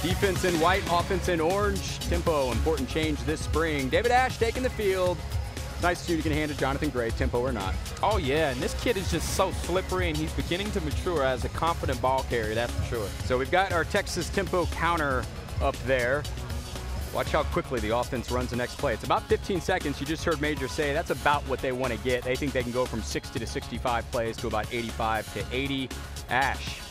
Defense in white, offense in orange. Tempo, important change this spring. David Ash taking the field. Nice to see you can hand to Jonathan Gray, tempo or not. Oh, yeah, and this kid is just so slippery, and he's beginning to mature as a confident ball carrier, that's for sure. So we've got our Texas tempo counter up there. Watch how quickly the offense runs the next play. It's about 15 seconds. You just heard Major say that's about what they want to get. They think they can go from 60 to 65 plays to about 85 to 80. Ash.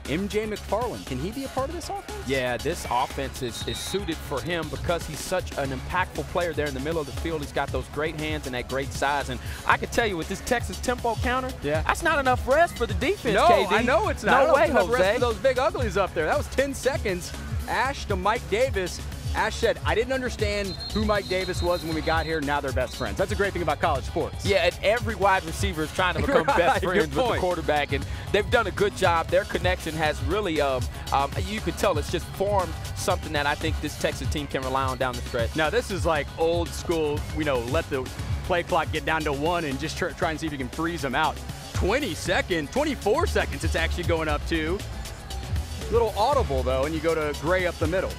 MJ McFarland, can he be a part of this offense? Yeah, this offense is suited for him because he's such an impactful player there in the middle of the field. He's got those great hands and that great size. And I can tell you with this Texas tempo counter, that's not enough rest for the defense, no, KD. I know it's not. No way, enough Jose. rest for those big uglies up there. That was 10 seconds. Ash to Mike Davis. Ash said, I didn't understand who Mike Davis was when we got here. Now they're best friends. That's a great thing about college sports. Yeah, and every wide receiver is trying to become best friends with the quarterback, and they've done a good job. Their connection has really, you can tell it's just formed something that I think this Texas team can rely on down the stretch. Now, this is like old school, let the play clock get down to 1 and just try and see if you can freeze them out. 24 seconds it's actually going up to. Little audible, though, and you go to Gray up the middle.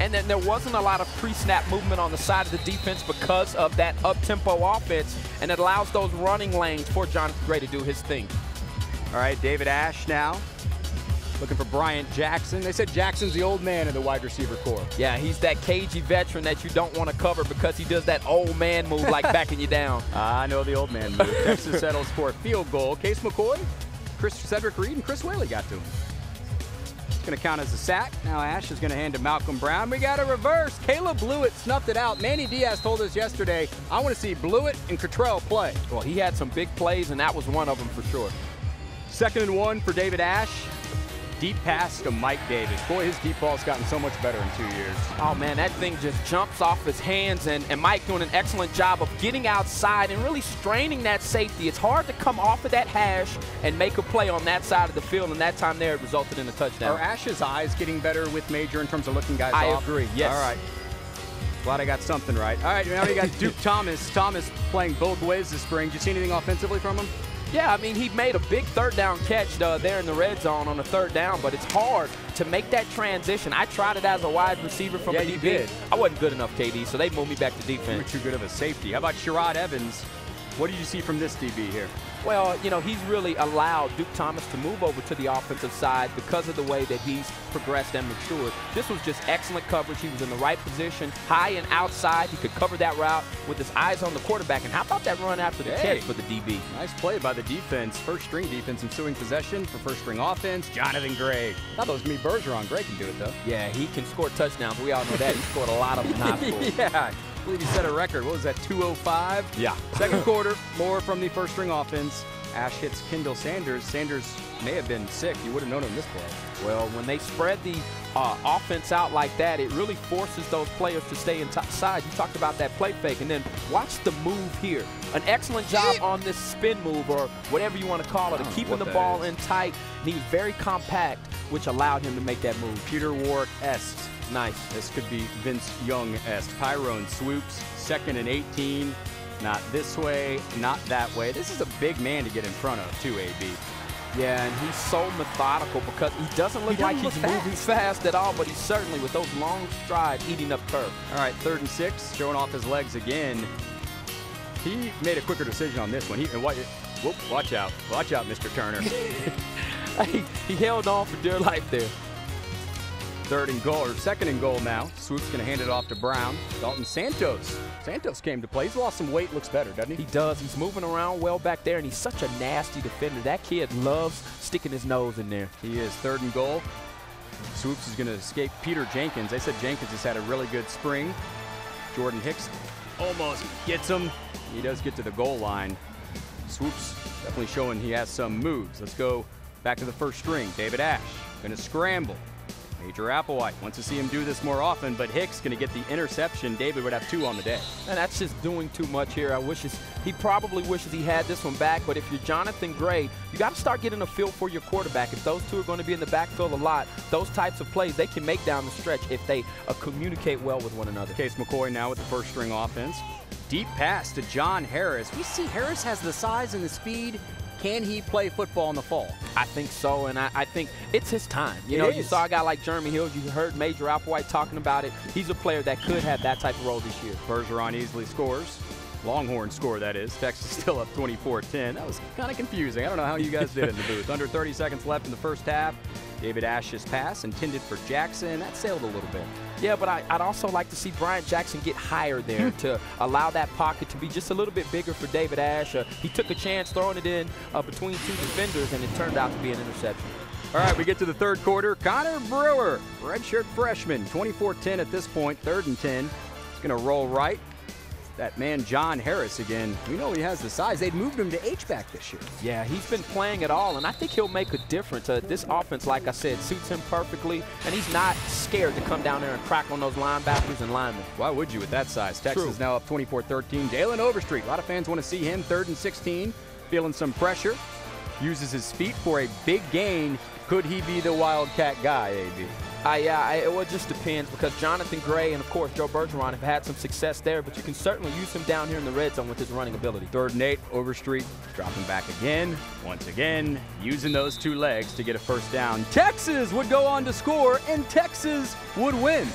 And then there wasn't a lot of pre-snap movement on the side of the defense because of that up-tempo offense, and it allows those running lanes for Jonathan Gray to do his thing. All right, David Ash now looking for Bryant Jackson. They said Jackson's the old man of the wide receiver corps. Yeah, he's that cagey veteran that you don't want to cover because he does that old man move like backing you down. I know the old man move. Texas settles for a field goal. Case McCoy, Cedric Reed, and Chris Whaley got to him. Going to count as a sack. Now Ash is going to hand to Malcolm Brown. We got a reverse. Caleb Blewett snuffed it out. Manny Diaz told us yesterday, I want to see Blewett and Cottrell play. Well, he had some big plays, and that was one of them for sure. 2nd and 1 for David Ash. Deep pass to Mike Davis. Boy, his deep ball's gotten so much better in 2 years. Oh, man, that thing just jumps off his hands, and Mike doing an excellent job of getting outside and really straining that safety. It's hard to come off of that hash and make a play on that side of the field, and that time there it resulted in a touchdown. Are Ash's eyes getting better with Major in terms of looking guys off? I agree, yes. All right. Glad I got something right. All right, now we got Duke Thomas. Thomas playing both ways this spring. Did you see anything offensively from him? Yeah, I mean, he made a big third down catch there in the red zone on the 3rd down, but it's hard to make that transition. I tried it as a wide receiver from a DB. You did. I wasn't good enough, KD, so they moved me back to defense. You were too good of a safety. How about Sherrod Evans? What did you see from this DB here? Well, he's really allowed Duke Thomas to move over to the offensive side because of the way that he's progressed and matured. This was just excellent coverage. He was in the right position, high and outside. He could cover that route with his eyes on the quarterback. And how about that run after the catch for the DB? Nice play by the defense. First-string defense ensuing possession for first-string offense. Jonathan Gray. I thought those was me Bergeron. Gray can do it, though. Yeah, he can score touchdowns. We all know that. He scored a lot of them. Not yeah. I believe he set a record. What was that, 205? Yeah. 2nd quarter, more from the first-string offense. Ash hits Kendall Sanders. Sanders may have been sick. You would have known him this play. Well, when they spread the offense out like that, it really forces those players to stay inside. You talked about that play fake, and then watch the move here. An excellent job on this spin move, or whatever you want to call it, of keeping the ball in tight. And he was very compact, which allowed him to make that move. Peter Warwick-esque. Nice. This could be Vince Young-esque. Tyrone swoops, 2nd and 18. Not this way, not that way. This is a big man to get in front of, too, AB. Yeah, and he's so methodical because he doesn't look like he's moving fast at all, but he's certainly, with those long strides, eating up turf. All right, 3rd and 6, showing off his legs again. He made a quicker decision on this one. Watch out. Watch out, Mr. Turner. He held on for dear life there. 3rd and goal, or 2nd and goal now. Swoop's going to hand it off to Brown. Dalton Santos. Santos came to play. He's lost some weight, looks better, doesn't he? He does. He's moving around well back there, and he's such a nasty defender. That kid loves sticking his nose in there. He is. 3rd and goal. Swoops is going to escape Peter Jenkins. They said Jenkins has had a really good spring. Jordan Hicks almost gets him. He does get to the goal line. Swoops definitely showing he has some moves. Let's go back to the first string. David Ash going to scramble. Major Applewhite wants to see him do this more often, but Hicks going to get the interception. David would have 2 on the day. And that's just doing too much here. He probably wishes he had this one back, but if you're Jonathan Gray, you got to start getting a feel for your quarterback. If those two are going to be in the backfield a lot, those types of plays they can make down the stretch if they communicate well with one another. Case McCoy now with the first string offense. Deep pass to John Harris. We see Harris has the size and the speed. Can he play football in the fall? I think so, and I think it's his time. You know, you saw a guy like Jeremy Hills. You heard Major Applewhite talking about it. He's a player that could have that type of role this year. Bergeron easily scores. Longhorn score, that is. Texas still up 24-10. That was kind of confusing. I don't know how you guys did it in the booth. Under 30 seconds left in the first half. David Ash's pass intended for Jackson. That sailed a little bit. Yeah, but I'd also like to see Bryant Jackson get higher there to allow that pocket to be just a little bit bigger for David Ash. He took a chance throwing it in between two defenders, and it turned out to be an interception. All right, we get to the third quarter. Connor Brewer, redshirt freshman, 24-10 at this point, 3rd and 10. He's going to roll right. That man John Harris again. We know he has the size. They've moved him to H-back this year. Yeah, he's been playing it all, and I think he'll make a difference. This offense, like I said, suits him perfectly, and he's not scared to come down there and crack on those linebackers and linemen. Why would you with that size? Texas is now up 24-13. Jalen Overstreet, a lot of fans want to see him, 3rd and 16, feeling some pressure. Uses his feet for a big gain. Could he be the Wildcat guy, AB? It just depends, because Jonathan Gray and, of course, Joe Bergeron have had some success there, but you can certainly use him down here in the red zone with his running ability. 3rd and 8, Overstreet dropping back again, once again, using those 2 legs to get a first down. Texas would go on to score, and Texas would win.